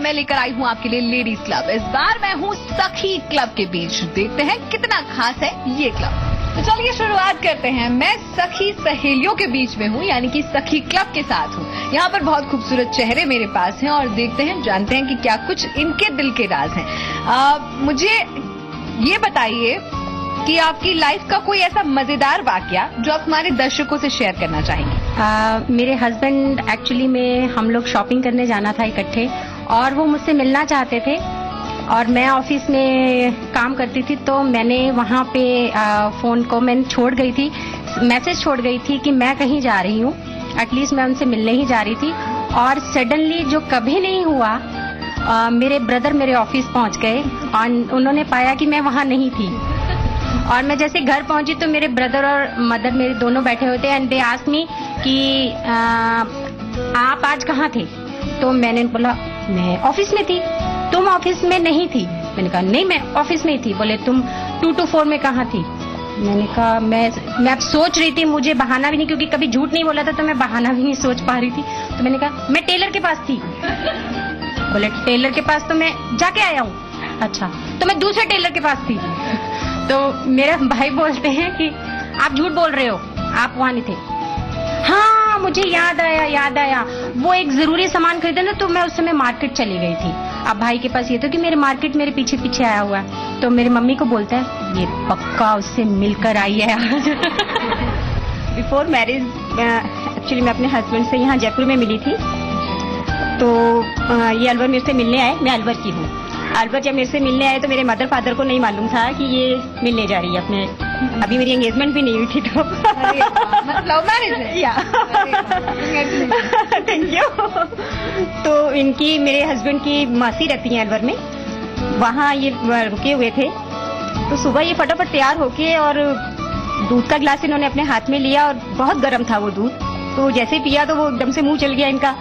मैं लेकर आई हूँ आपके लिए लेडीज क्लब। इस बार मैं हूँ सखी क्लब के बीच। देखते हैं कितना खास है ये क्लब। तो चलिए शुरुआत करते हैं। मैं सखी सहेलियों के बीच में हूँ, यानी कि सखी क्लब के साथ हूँ। यहाँ पर बहुत खूबसूरत चेहरे मेरे पास हैं और देखते हैं, जानते हैं कि क्या कुछ इनके दिल के राज हैं। मुझे ये बताइए कि आपकी लाइफ का कोई ऐसा मजेदार वाकया जो आप हमारे दर्शकों से शेयर करना चाहेंगे। मेरे हस्बैंड एक्चुअली में हम लोग शॉपिंग करने जाना था इकट्ठे और वो मुझसे मिलना चाहते थे और मैं ऑफिस में काम करती थी, तो मैंने वहाँ पे फोन को मैंने छोड़ गई थी, मैसेज छोड़ गई थी कि मैं कहीं जा रही हूँ। एटलीस्ट मैं उनसे मिलने ही जा रही थी और सडनली जो कभी नहीं हुआ, मेरे ब्रदर मेरे ऑफिस पहुँच गए और उन्होंने पाया कि मैं वहाँ नहीं थी। और मैं जैसे घर पहुंची तो मेरे ब्रदर और मदर मेरे दोनों बैठे हुए थे एंड दे आस्क्ड मी कि आप आज कहाँ थे। तो मैंने बोला मैं ऑफिस में थी। तुम ऑफिस में नहीं थी? मैंने कहा नहीं, मैं ऑफिस में ही थी। बोले तुम 2 to 4 में कहाँ थी? मैंने कहा मैं अब सोच रही थी, मुझे बहाना भी नहीं, क्योंकि कभी झूठ नहीं बोला था तो मैं बहाना भी नहीं सोच पा रही थी। तो मैंने कहा मैं टेलर के पास थी। बोले टेलर के पास तो मैं जाके आया हूँ। अच्छा, तो मैं दूसरे टेलर के पास थी। तो मेरे भाई बोलते हैं कि आप झूठ बोल रहे हो, आप वहाँ नहीं थे। हाँ मुझे याद आया, वो एक जरूरी सामान खरीदे ना, तो मैं उस समय मार्केट चली गई थी। अब भाई के पास ये तो कि मेरे मार्केट मेरे पीछे पीछे आया हुआ है, तो मेरी मम्मी को बोलता है ये पक्का उससे मिलकर आई है आज। बिफोर मैरिज एक्चुअली मैं अपने हस्बैंड से यहाँ जयपुर में मिली थी। तो ये अलवर मेरे से मिलने आए, मैं अलवर की हूँ। अलवर जब मेरे से मिलने आए तो मेरे मदर फादर को नहीं मालूम था कि ये मिलने जा रही है अपने, अभी मेरी एंगेजमेंट भी नहीं हुई थी। तो लव मैरिज है या? Thank you. तो इनकी मेरे हस्बैंड की मासी रहती है अलवर में, वहाँ ये रुके हुए थे। तो सुबह ये फटाफट तैयार होके और दूध का गिलास इन्होंने अपने हाथ में लिया और बहुत गर्म था वो दूध। तो जैसे पिया तो वो एकदम से मुंह चल गया इनका।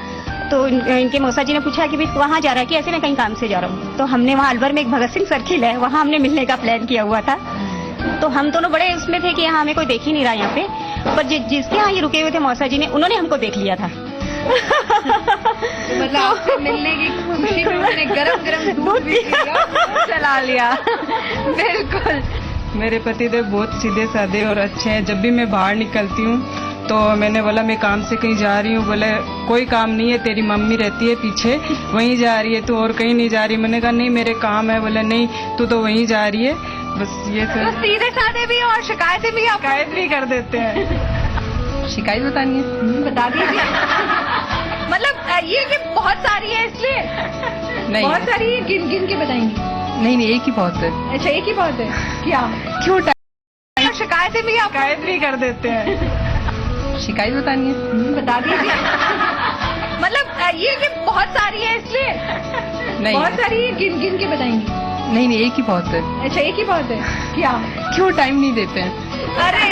तो इनके मौसा जी ने पूछा कि भाई वहाँ जा रहा है कि ऐसे मैं कहीं काम से जा रहा हूँ। तो हमने वहाँ अलवर में एक भगत सिंह सर्किल है, वहाँ हमने मिलने का प्लान किया हुआ था। तो हम दोनों बड़े उसमें थे कि यहाँ हमें कोई देख ही नहीं रहा यहाँ पे, पर जिसके यहाँ ये रुके हुए थे मौसा जी ने, उन्होंने हमको देख लिया था। मतलब आपसे मिलने की खुशी में उन्होंने गरम दूध भी चला लिया। बिल्कुल। मेरे पतिदेव बहुत सीधे साधे और अच्छे हैं। जब भी मैं बाहर निकलती हूँ तो मैंने बोला मैं काम से कहीं जा रही हूँ, बोले कोई काम नहीं है, तेरी मम्मी रहती है पीछे, वहीं जा रही है तू और कहीं नहीं जा रही। मैंने कहा नहीं मेरे काम है। बोले नहीं तू तो वहीं जा रही है। बस ये तो सीधे साधे भी और शिकायतें भी आप शिकायत भी कर देते हैं। शिकायत बतानी है? बता दीजिए। मतलब ये कि बहुत सारी है इसलिए नहीं, बहुत सारी है, गिन के बताएंगी? नहीं एक ही बहुत है। अच्छा एक ही बहुत है क्या? क्यों? शिकायतें भी आप शिकायत भी कर देते हैं। शिकायत बतानी है? बता दीजिए। मतलब ये कि बहुत सारी है इसलिए नहीं, बहुत सारी है, गिन के बताएंगी? नहीं एक ही बहुत है। अच्छा एक ही बहुत है क्या? क्यों टाइम नहीं देते हैं? अरे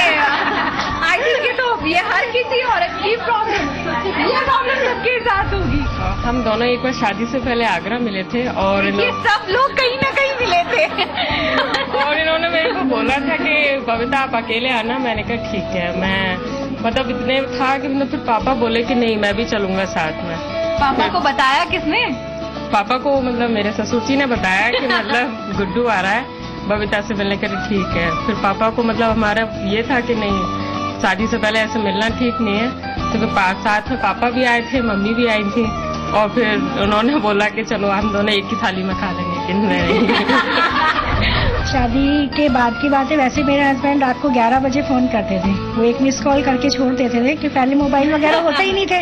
आई थिंक तो ये हर किसी औरत की प्रॉब्लम, ये प्रॉब्लम सबके साथ होगी। हम दोनों एक बार शादी से पहले आगरा मिले थे और ये सब लोग कहीं ना कहीं मिले थे। और इन्होंने मेरे को बोला था कि बबीता आप अकेले आना। मैंने कहा ठीक है। मैं मतलब इतने था कि मतलब फिर पापा बोले कि नहीं मैं भी चलूंगा साथ में। पापा को बताया किसने? पापा को मतलब मेरे ससुर जी ने बताया कि मतलब गुड्डू आ रहा है बबीता से मिलने के लिए। ठीक है। फिर पापा को मतलब हमारा ये था कि नहीं शादी से पहले ऐसे मिलना ठीक नहीं है। तो फिर साथ में पापा भी आए थे, मम्मी भी आई थी और फिर उन्होंने बोला कि चलो हम दोनों एक ही थाली में खा लेंगे। कि नहीं। शादी के बाद की बात है। वैसे मेरे हस्बैंड रात को 11 बजे फोन करते थे, वो एक मिस कॉल करके छोड़ देते थे कि पहले मोबाइल वगैरह होते ही नहीं थे,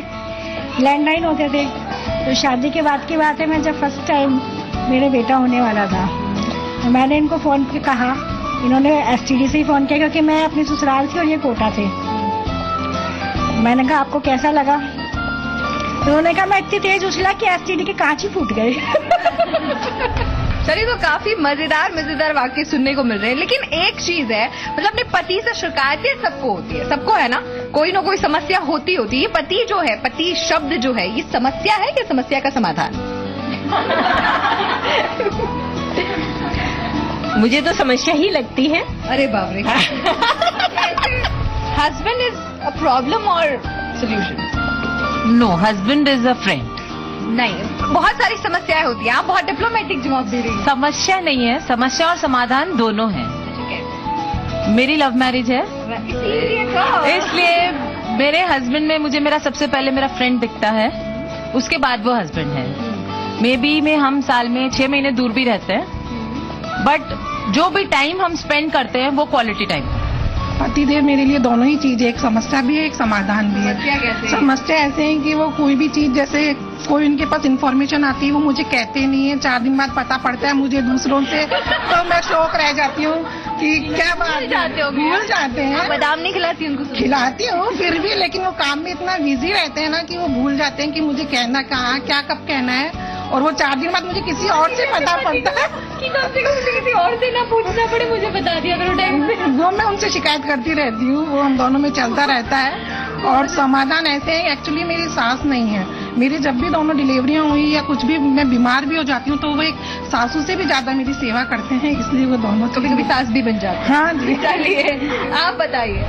लैंडलाइन होते थे। तो शादी के बाद की बात है, मैं जब फर्स्ट टाइम मेरे बेटा होने वाला था तो मैंने इनको फोन पे कहा, इन्होंने STD से ही फोन किया क्योंकि मैं अपनी ससुराल थी और ये कोटा थे। मैंने कहा आपको कैसा लगा? तो उन्होंने कहा मैं इतनी तेज उछला कि STD के कांच ही फूट गए। चलिए तो काफी मजेदार वाक्य सुनने को मिल रहे हैं। लेकिन एक चीज है, मतलब अपने पति से शिकायतें सबको होती है, सबको है ना, कोई ना कोई समस्या होती है। ये पति जो है, पति शब्द जो है, ये समस्या है कि समस्या का समाधान? मुझे तो समस्या ही लगती है। अरे बाप रे। हस्बैंड इज अ प्रॉब्लम और solution? No, husband is a friend. नहीं, बहुत सारी समस्याएं होती हैं, आप बहुत डिप्लोमेटिक जवाब दे रही हैं। समस्या नहीं है, समस्या और समाधान दोनों है। मेरी लव मैरिज है, इसलिए मेरे हस्बैंड में मुझे मेरा सबसे पहले मेरा फ्रेंड दिखता है, उसके बाद वो हस्बैंड है। मे बी में हम साल में 6 महीने दूर भी रहते हैं, बट जो भी टाइम हम स्पेंड करते हैं वो क्वालिटी टाइम। पतिदेव मेरे लिए दोनों ही चीज है, एक समस्या भी है, एक समाधान भी समस्या कैसे है। है? समस्या ऐसे है कि वो कोई भी चीज, जैसे कोई उनके पास इन्फॉर्मेशन आती है वो मुझे कहते नहीं है, 4 दिन बाद पता पड़ता है मुझे दूसरों से, तो मैं शौक रह जाती हूँ कि क्या बात है। जाते हो भूल जाते हैं। बादाम नहीं खिलाती उनको? खिलाती हूँ फिर भी, लेकिन वो काम में इतना बिजी रहते हैं ना कि वो भूल जाते हैं कि मुझे कहना कहाँ, क्या कब कहना है, और वो 4 दिन बाद मुझे किसी और से पता पड़ता है कि कम से कम मुझे किसी और से ना पूछना पड़े, मुझे बता दिया करो टाइम पे। वो मैं उनसे शिकायत करती रहती हूँ, वो हम दोनों में चलता रहता है। और समाधान ऐसे है, एक्चुअली मेरी सास नहीं है, मेरी जब भी दोनों डिलीवरियां हुई या कुछ भी मैं बीमार भी हो जाती हूँ तो वो एक सासू से भी ज्यादा मेरी सेवा करते हैं, इसलिए वो दोनों कभी कभी सास भी बन जाती हाँ जी। है। चलिए आप बताइए।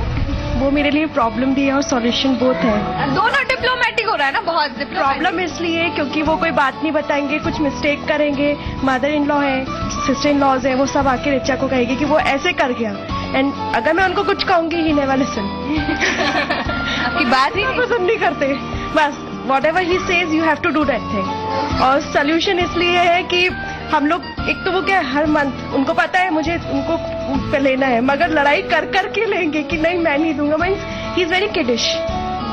वो मेरे लिए प्रॉब्लम भी है और सॉल्यूशन बोथ है। दोनों डिप्लोमेटिक हो रहा है ना, बहुत प्रॉब्लम इसलिए क्योंकि वो कोई बात नहीं बताएंगे, कुछ मिस्टेक करेंगे, मदर इन लॉ है, सिस्टर इन लॉज है, वो सब आके रिचा को कहेगी कि वो ऐसे कर गया, एंड अगर मैं उनको कुछ कहूंगी ही नेवर लिसन। आपकी बात ही नहीं पसंद नहीं करते, बस whatever he says you have to do that thing। और सोल्यूशन इसलिए है कि हम लोग एक तो वो क्या हर मंथ उनको पता है मुझे उनको पे लेना है, मगर लड़ाई कर कर के लेंगे कि नहीं मैं नहीं दूंगा। Means he is very kiddish,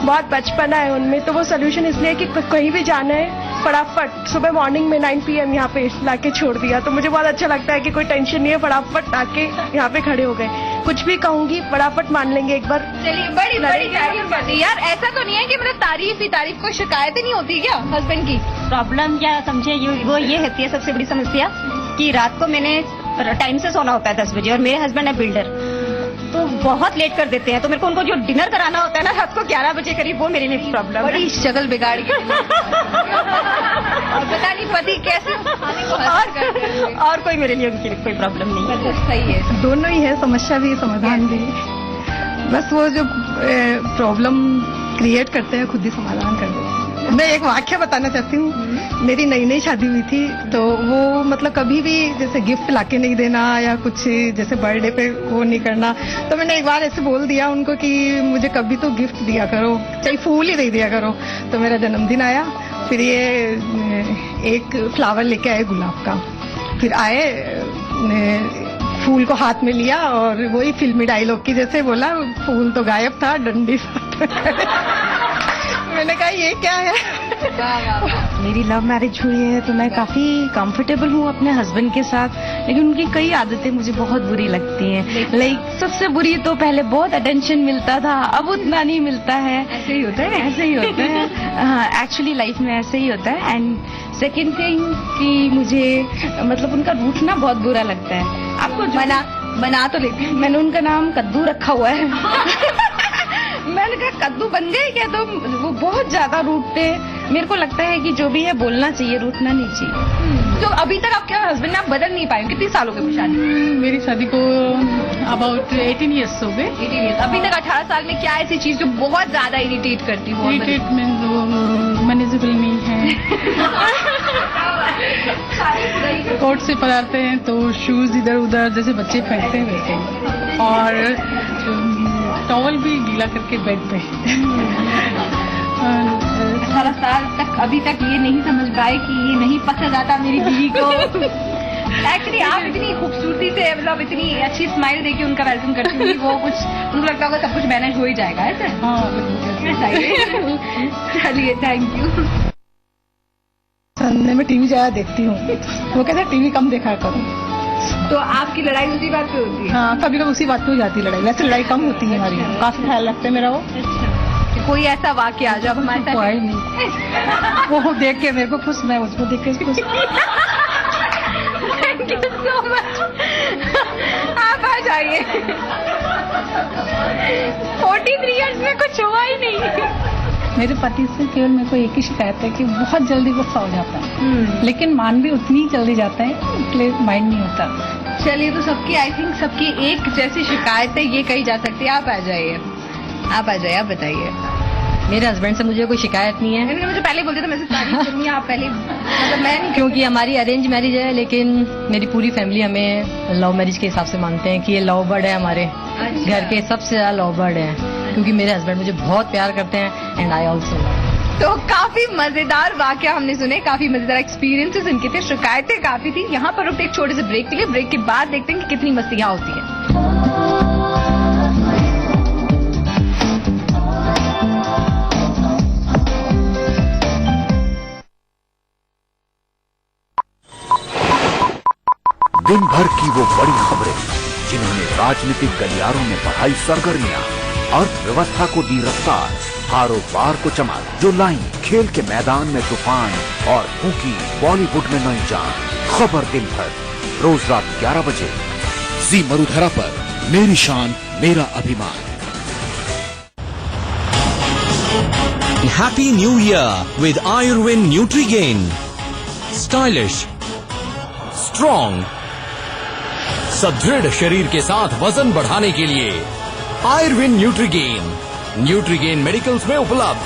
बहुत बचपना है उनमें, तो वो सोल्यूशन इसलिए कि कहीं भी जाना है फटाफट सुबह मॉर्निंग में 9 PM यहाँ पे लाके छोड़ दिया, तो मुझे बहुत अच्छा लगता है कि कोई टेंशन नहीं है, फटाफट आके यहाँ पे खड़े हो गए, कुछ भी कहूंगी फटाफट मान लेंगे एक बार। चलिए बड़ी बड़ी तारीफ करती है यार, ऐसा तो नहीं है कि मतलब तारीफ ही तारीफ, कोई शिकायतें नहीं होती क्या हस्बैंड की? प्रॉब्लम क्या समझे, वो ये होती है सबसे बड़ी समस्या कि रात को मैंने टाइम से सोना होता है 10 बजे, और मेरे हस्बैंड है बिल्डर, तो बहुत लेट कर देते हैं, तो मेरे को उनको जो डिनर कराना होता है ना रात को 11 बजे करीब, वो मेरे लिए प्रॉब्लम है। बड़ी शक्ल बिगाड़ के और पता नहीं पति कैसे और कोई मेरे लिए उनकी कोई प्रॉब्लम नहीं है। सही है, दोनों ही है, समस्या भी समाधान भी। बस वो जो प्रॉब्लम क्रिएट करते हैं खुद ही समाधान कर देते हैं। मैं एक वाक्य बताना चाहती हूँ, मेरी नई नई शादी हुई थी, तो वो मतलब कभी भी जैसे गिफ्ट लाके नहीं देना या कुछ जैसे बर्थडे पे वो नहीं करना, तो मैंने एक बार ऐसे बोल दिया उनको कि मुझे कभी तो गिफ्ट दिया करो, चाहे फूल ही दे दिया करो। तो मेरा जन्मदिन आया, फिर ये एक फ्लावर लेके आए गुलाब का, फिर आए फूल को हाथ में लिया और वही फिल्मी डायलॉग की जैसे बोला, फूल तो गायब था डंडी मैंने कहा ये क्या है। मेरी लव मैरिज हुई है तो मैं काफी कंफर्टेबल हूँ अपने हस्बैंड के साथ, लेकिन उनकी कई आदतें मुझे बहुत बुरी लगती हैं। लाइक सबसे बुरी तो पहले बहुत अटेंशन मिलता था, अब उतना नहीं मिलता है। ऐसे ही होता है, ऐसे ही होता है। हाँ, एक्चुअली लाइफ में ऐसे ही होता है। एंड सेकेंड थिंग कि मुझे मतलब उनका रूठना बहुत बुरा लगता है। आपको मना तो लेती हूँ। मैंने उनका नाम कद्दू रखा हुआ है। मैंने कहा कद्दू बन गए क्या, तो वो बहुत ज्यादा रूठते हैं। मेरे को लगता है कि जो भी है बोलना चाहिए, रूठना नहीं चाहिए। तो अभी तक आपके हस्बैंड आप बदल नहीं पाए, कितनी साल हो गए शादी? मेरी शादी को अबाउट 18 ईयर्स हो गए। 18 years। अभी तक 18 साल में क्या ऐसी चीज जो बहुत ज्यादा इरिटेट करती हो? मैनेजेबल नहीं है। कोर्ट से पधारते हैं तो शूज इधर उधर जैसे बच्चे फेंकते हैं वैसे, और टॉवल भी गीला करके बेड पे। 18 साल तक अभी तक ये नहीं समझ पाए कि ये नहीं पसंद आता मेरी बीवी को। एक्चुअली आप इतनी खूबसूरती से, मतलब इतनी अच्छी स्माइल देके उनका वेलकम करती हुई, वो कुछ उनको लगता होगा सब कुछ मैनेज हो ही जाएगा, ऐसा? चलिए थैंक यू। संडे में टीवी ज्यादा देखती हूँ, वो कहते हैं टीवी कम देखा करो। तो आपकी लड़ाई उसी बात पे होती है? हाँ, कभी कभी उसी बात पे हो जाती है लड़ाई, वैसे लड़ाई कम होती है हमारी, काफी ख्याल रखते हैं मेरा वो। कोई ऐसा वाक्य आ जाओ हमारे साथ? कोई नहीं, वो देख के मेरे को खुश, मैं उसको देख के खुश। Thank you so much. आप आ जाइए। 43 इयर्स में कुछ हुआ ही नहीं। मेरे पति से केवल मेरे को एक ही शिकायत है कि बहुत जल्दी गुस्सा हो जाता है, लेकिन मान भी उतनी जल्दी जाता है, इसलिए माइंड नहीं होता। चलिए, तो सबकी आई थिंक सबकी एक जैसी शिकायत है, ये कही जा सकती है। आप आ जाइए, आप आ जाइए, आप बताइए। मेरे हस्बैंड से मुझे कोई शिकायत नहीं है, मैंने मुझे पहले बोलते थे मैं तारीफ करूंगी, आप पहले मतलब मैं नहीं क्योंकि हमारी अरेंज मैरिज है, लेकिन मेरी पूरी फैमिली हमें लव मैरिज के हिसाब से मानते हैं कि ये लव बर्ड है, हमारे घर के सबसे ज्यादा लव बर्ड है, क्योंकि मेरे हस्बैंड मुझे बहुत प्यार करते हैं एंड आई ऑल्सो। तो काफी मजेदार वाकया हमने सुने, काफी मजेदार एक्सपीरियंसेस इनके थे, शिकायतें काफी थी। यहाँ पर रुकते एक छोटे से ब्रेक के लिए, ब्रेक के बाद देखते हैं कि कितनी मस्तियाँ होती है। दिन भर की वो बड़ी खबरें जिन्होंने राजनीतिक गलियारों में बढ़ाई सरगर्मियां, अर्थव्यवस्था को दी रफ्तार, कारोबार को चमक, जो लाई खेल के मैदान में तूफान और फूकी बॉलीवुड में नई जान। खबर दिन भर रोज रात 11 बजे जी मरुधरा पर। मेरी शान मेरा अभिमान। Happy New Year with Ayurved Nutrigain. Stylish, strong, सुदृढ़ शरीर के साथ वजन बढ़ाने के लिए आयुर्वेद न्यूट्रीगेन, न्यूट्रीगेन मेडिकल्स में उपलब्ध।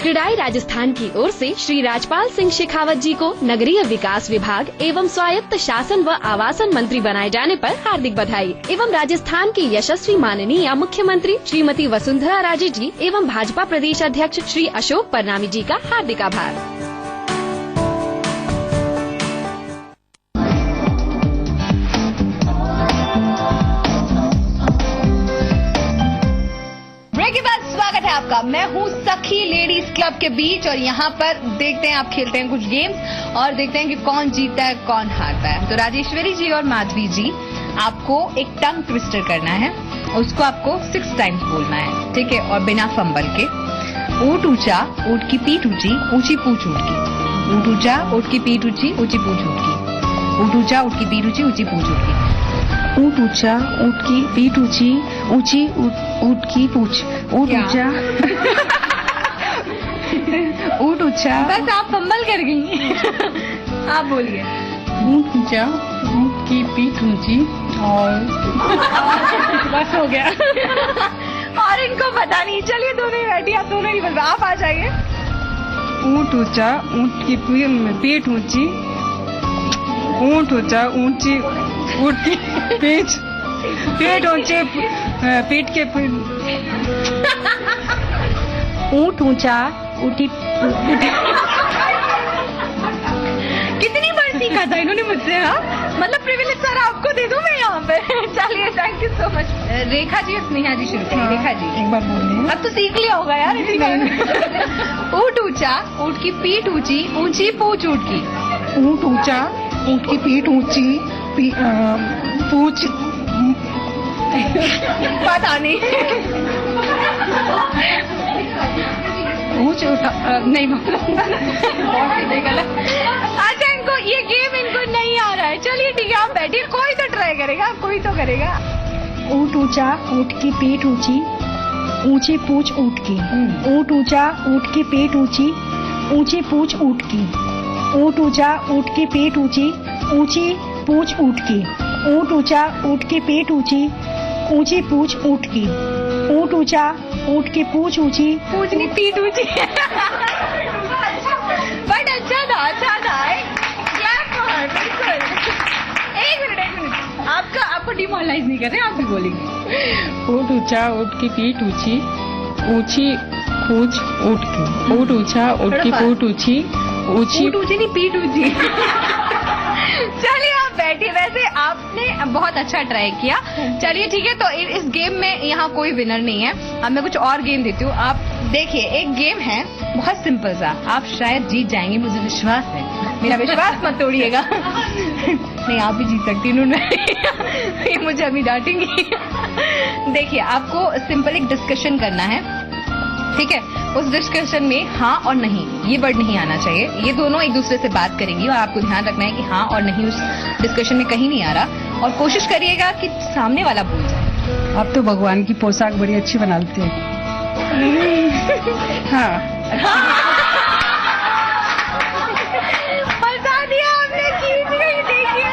क्रीडाई राजस्थान की ओर से श्री राजपाल सिंह शेखावत जी को नगरीय विकास विभाग एवं स्वायत्त शासन व आवासन मंत्री बनाए जाने पर हार्दिक बधाई एवं राजस्थान की यशस्वी माननीय मुख्यमंत्री श्रीमती वसुंधरा राजे जी एवं भाजपा प्रदेश अध्यक्ष श्री अशोक परनामी जी का हार्दिक आभार। आपका मैं हूँ सखी लेडीज क्लब के बीच और यहाँ पर देखते हैं आप खेलते हैं कुछ गेम्स और देखते हैं कि कौन जीतता है कौन हारता है। तो राजेश्वरी जी और माधवी जी, आपको एक टंग ट्विस्टर करना है, उसको आपको 6 टाइम्स बोलना है, ठीक है, और बिना फंबल के। ऊंट ऊंचा ऊंट की पीठ ऊंची, ऊंची पूंछ ऊंट की। ऊंट ऊंचा ऊंट की पीठ ऊंची, ऊंची पूंछ ऊंट की। ऊंट ऊंचा ऊंट की पीठ ऊंची, ऊंची पूंछ ऊंट की। ऊंट ऊंचा ऊंट की पीठ ऊंची, ऊंची ऊंट की पूंछ। ऊंट ऊंचा ऊंट ऊंचा। बस आप फंबल कर गई। आप बोलिए। ऊंट ऊंचा ऊंट की पीठ ऊंची और बस हो गया। और इनको पता नहीं। चलिए दोनों ही बैठी, आप दोनों ही बोल, आप आ जाइए। ऊंट ऊंचा ऊंट की पीठ ऊंची, ऊंट ऊंचा ऊंची ऊंट की पीठ ऊंचे पीठ के ऊंट ऊंचा ऊंटी। कितनी बार सीखा था इन्होंने मुझसे? हाँ, मतलब प्रिविलेज सर आपको दे दूं मैं यहाँ पे। चलिए, thank you so much. Rekha ji और स्नेहा जी शुरू करें। रेखा जी एक बार बोलिए। अब तो सीख लिया होगा यार इसी बार। ऊंट ऊंचा ऊंट की पीठ ऊंची, ऊंची पूंछ ऊंट की। ऊंट ऊंचा ऊंट की पीठ ऊंची, पूंछ पता नहीं। पूंछ नहीं अच्छा, इनको ये गेम इनको नहीं आ रहा है। चलिए ठीक है, आप बैठिए, कोई तो ट्राई करेगा, कोई तो करेगा। ऊंट ऊंचा ऊंट की पीठ ऊंची, ऊंची पूंछ ऊंट की। ऊंट ऊंचा ऊंट की पीठ ऊंची, ऊंची पूंछ ऊंट की। ऊंट ऊंचा ऊंट की पीठ ऊंची, ऊंची पूंछ ऊंट की। ऊंट ऊंचा ऊंट की पीठ ऊंची, ऊंची पूंछ ऊंट की। ऊंट ऊंचा ऊंट की पूंछ ऊंची, पूंछ नहीं पीठ ऊंची। बट अच्छा था। बिल्कुल। एक मिनट, आपको डिमोरलाइज नहीं कर रहे, आप भी बोलेंगे। ऊंट ऊंचा ऊंट की पीठ ऊंची, ऊंची पूंछ ऊंट की। ऊंट ऊंचा ऊंट की पूंछ ऊंची, ऊंची नहीं पीठ ऊंची। चलिए आप बैठिए। वैसे आपने बहुत अच्छा ट्राई किया। चलिए ठीक है, तो इस गेम में यहाँ कोई विनर नहीं है। अब मैं कुछ और गेम देती हूँ। आप देखिए, एक गेम है बहुत सिंपल सा, आप शायद जीत जाएंगे, मुझे विश्वास है। मेरा विश्वास मत तोड़िएगा। नहीं, आप भी जीत सकती हैं। ये मुझे अभी डांटेंगी। देखिए, आपको सिंपल एक डिस्कशन करना है, ठीक है। उस डिस्कशन में हाँ और नहीं, ये वर्ड नहीं आना चाहिए। ये दोनों एक दूसरे से बात करेंगी और आपको ध्यान रखना है कि हाँ और नहीं उस डिस्कशन में कहीं नहीं आ रहा, और कोशिश करिएगा कि सामने वाला भूल जाए। आप तो भगवान की पोशाक बड़ी अच्छी बनाते हैं। हाँ, बता दिया आपने, जीत गई। देखिए,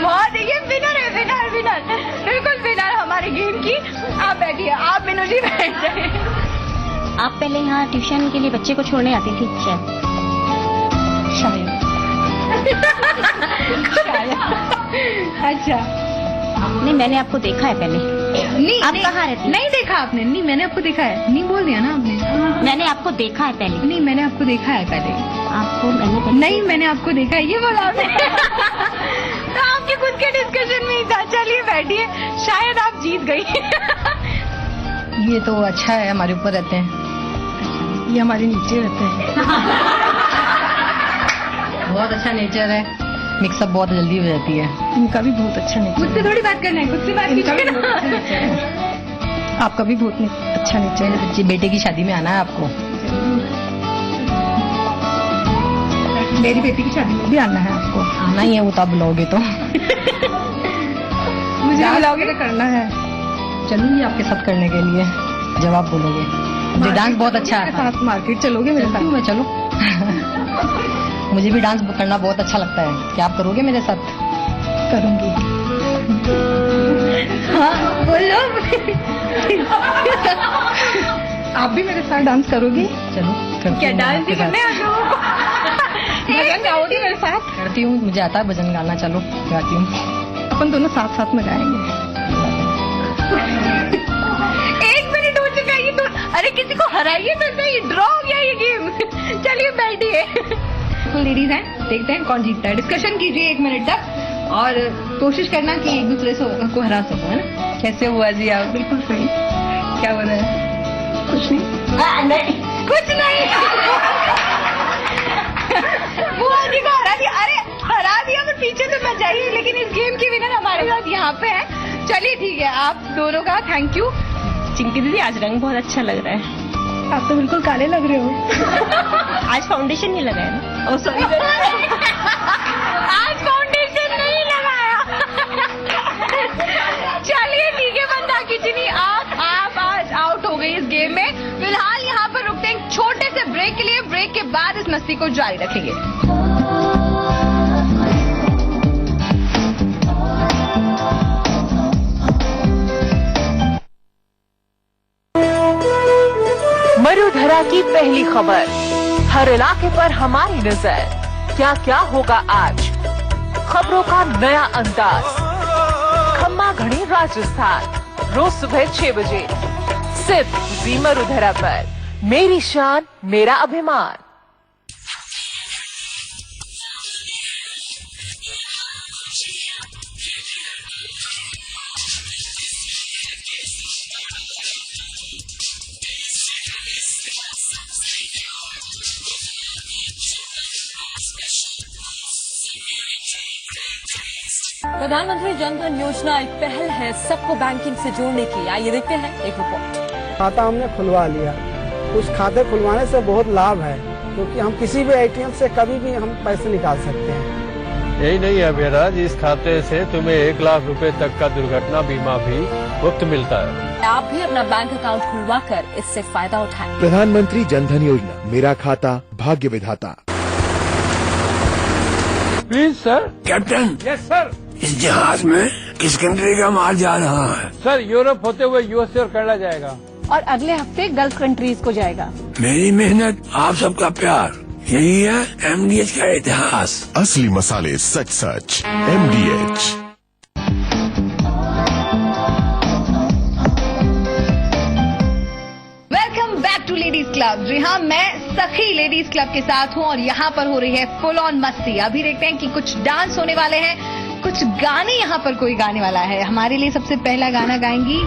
बहुत, देखिए, विनर है, विनर बिल्कुल विनर हमारे हमारे गेम की। आप बैठिए, आप मीनू जी बैठ जाइए। आप पहले यहाँ ट्यूशन के लिए बच्चे को छोड़ने आती थी शायद? अच्छा, नहीं, मैंने आपको देखा है पहले। नहीं, आप कहाँ रहती हैं? नहीं देखा आपने? नहीं, मैंने आपको देखा है। नहीं बोल दिया ना आपने। मैंने आपको देखा है पहले। नहीं, मैंने आपको देखा है पहले। आपको मैंने पहले नहीं, मैंने आपको देखा है, ये बोला आपने। तो आपके खुद के डिस्कशन में ही था। चलिए बैठिए, शायद आप जीत गई। ये तो अच्छा है, हमारे ऊपर रहते हैं, ये हमारे नीचे रहते हैं। बहुत अच्छा नेचर है, मिक्सअप बहुत जल्दी हो जाती है। इनका भी बहुत अच्छा नेचर। मुझसे थोड़ी बात करना है, खुद से बात कीजिए ना। आपका भी बहुत अच्छा नेचर है। बच्चे बेटे की शादी में आना है आपको। मेरी बेटी की शादी में भी आना है आपको। आना ही है, वो तो आप बुलाओगे तो। मुझे बुलाओगे तो करना है। चलूंगी आपके साथ करने के लिए, जब आप बोलोगे। मुझे डांस बहुत अच्छा है। साथ मार्केट चलोगे मेरे साथ? मैं चलो। मुझे भी डांस करना बहुत अच्छा लगता है, क्या आप करोगे मेरे साथ? करूंगी। हाँ बोलो। आप भी मेरे साथ डांस करोगी? चलो। क्या डांस भी करने आ जाओ? भजन गाओगी मेरे साथ? करती हूँ, मुझे आता है भजन गाना। चलो गाती हूँ। अपन दोनों साथ साथ में गाएंगे। 1 मिनट हो चुका है ये तो। अरे किसी को हराइए तो नहीं, ड्रॉ हो गया ये गेम। चलिए बैठिए। लेडीज हैं, देखते हैं कौन जीतता है। डिस्कशन कीजिए 1 मिनट तक और कोशिश करना कि एक दूसरे को हरा सको, है ना? कैसे हुआ जी आप? बिल्कुल सही। क्या हो रहा है? कुछ नहीं। नहीं, कुछ नहीं। बुआ जी को हरा दिया। अरे हरा दिया तो पीछे तो मैं जाइए, लेकिन इस गेम के विनर हमारे साथ यहाँ पे है। चलिए ठीक है, आप दोनों का थैंक यू। चिंकी दीदी, आज रंग बहुत अच्छा लग रहा है। आप तो बिल्कुल काले लग रहे हो। आज फाउंडेशन नहीं लगाया ना? सॉरी, आज फाउंडेशन नहीं लगाया। चलिए ठीक है, बंदा किचनी आप आज आउट हो गई इस गेम में। फिलहाल यहाँ पर रुकते हैं छोटे से ब्रेक के लिए। ब्रेक के बाद इस मस्ती को जारी रखेंगे। मरुधरा की पहली खबर, हर इलाके पर हमारी नजर। क्या क्या होगा आज? खबरों का नया अंदाज। खम्मा घड़ी राजस्थान, रोज सुबह 6 बजे सिर्फ जी मरुधरा पर। मेरी शान मेरा अभिमान। प्रधानमंत्री जन धन योजना एक पहल है सबको बैंकिंग से जोड़ने की। आइए देखते हैं एक रिपोर्ट। खाता हमने खुलवा लिया। उस खाते खुलवाने से बहुत लाभ है, क्योंकि हम किसी भी एटीएम से कभी भी हम पैसे निकाल सकते हैं। यही नहीं है अभिराज, इस खाते से तुम्हें 1 लाख रुपए तक का दुर्घटना बीमा भी मुफ्त मिलता है। आप भी अपना बैंक अकाउंट खुलवाकर इससे फायदा उठाएं। प्रधानमंत्री जन धन योजना, मेरा खाता भाग्य विधाता। Please sir. Captain. Yes sir. इस जहाज में किस कंट्री का माल जा रहा है? सर, यूरोप होते हुए यूएसए और कनाडा जाएगा। और अगले हफ्ते गल्फ कंट्रीज को जाएगा। मेरी मेहनत, आप सबका प्यार, यही है एमडीएच का इतिहास। असली मसाले सच सच MDH. Welcome back to ladies club. जी हाँ, मैं सखी लेडीज क्लब के साथ हूँ और यहाँ पर हो रही है फुल ऑन मस्ती। अभी देखते हैं कि कुछ डांस होने वाले हैं, कुछ गाने यहाँ पर कोई गाने वाला है। हमारे लिए सबसे पहला गाना गाएंगी।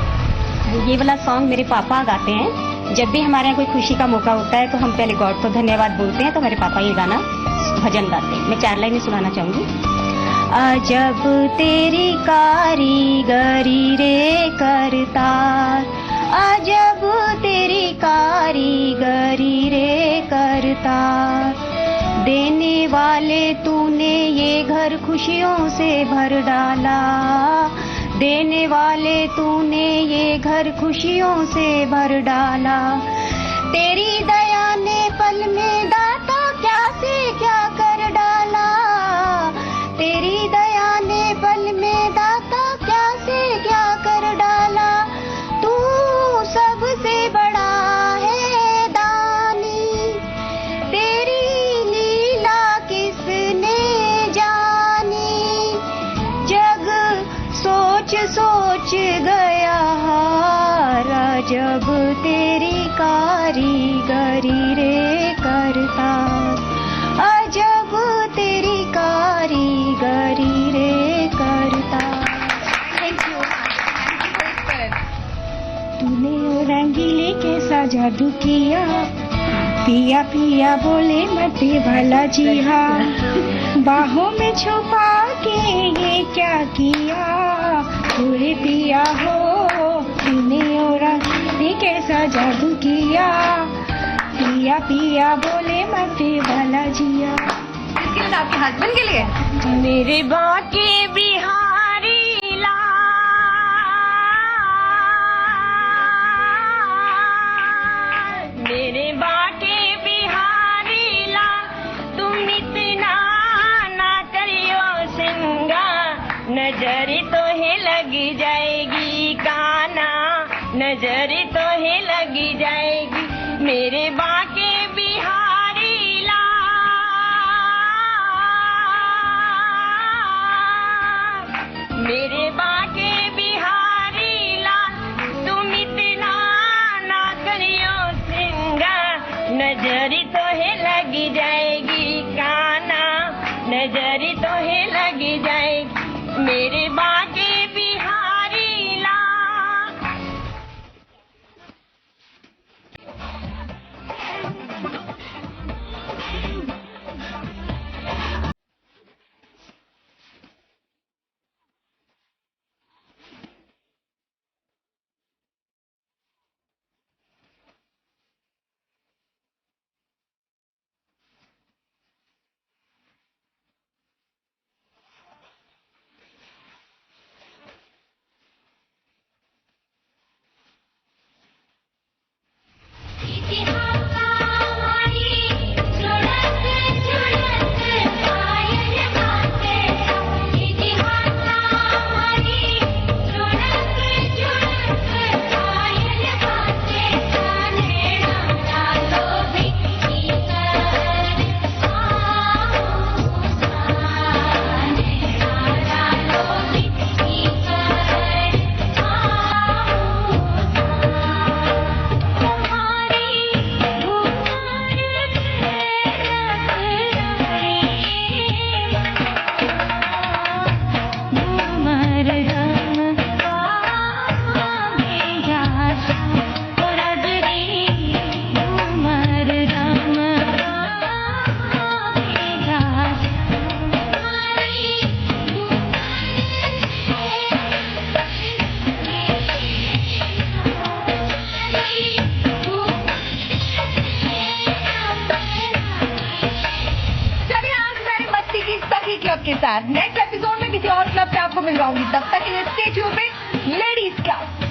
ये वाला सॉन्ग मेरे पापा गाते हैं। जब भी हमारे यहाँ कोई खुशी का मौका होता है तो हम पहले गॉड को धन्यवाद बोलते हैं, तो मेरे पापा ये गाना भजन गाते हैं। मैं 4 लाइनें सुनाना चाहूंगी। अजब तेरी कारीगरी रे करतार, अजब तेरी कारीगरी रे करतार। देने वाले तूने ये घर खुशियों से भर डाला, देने वाले तूने ये घर खुशियों से भर डाला। तेरी दया ने पल में दाता क्या से क्या कर डाला, तेरी दया ने पल में दाता क्या से क्या कर डाला। सोच गया हारा जब तेरी कारीगरी रे करता, अजब तेरी कारीगरी रे करता। थैंक यू तूने ओ रंगीले कैसा जादू किया, पिया पिया बोले मते वाला जी हाँ, बाहों में छुपा के ये क्या किया, पूरे पिया हो तूने और ये कैसा जादू किया, पिया पिया बोले मते वाला जिया। किसके लिए? आपके हस्बैंड के लिए? मेरे बाके बिहारी मेरे बाके बिहारी ला, तुम इतना ना करियो सिंगा, नजर तो है लगी जाएगी काना, नजर तो है लगी जाएगी। मेरे बाके बिहारी ला, मेरे बाके बिहारी ला, तुम इतना ना करियो सिंगा, नजरी तो है लगी जाएगी काना, नजरी तो है लगी जाएगी। मेरे बाके बिहारी ला। क्लब के साथ नेक्स्ट एपिसोड में किसी और क्लब से आपको मिल जाऊंगी। तब तक के लिए stay tuned with ladies club.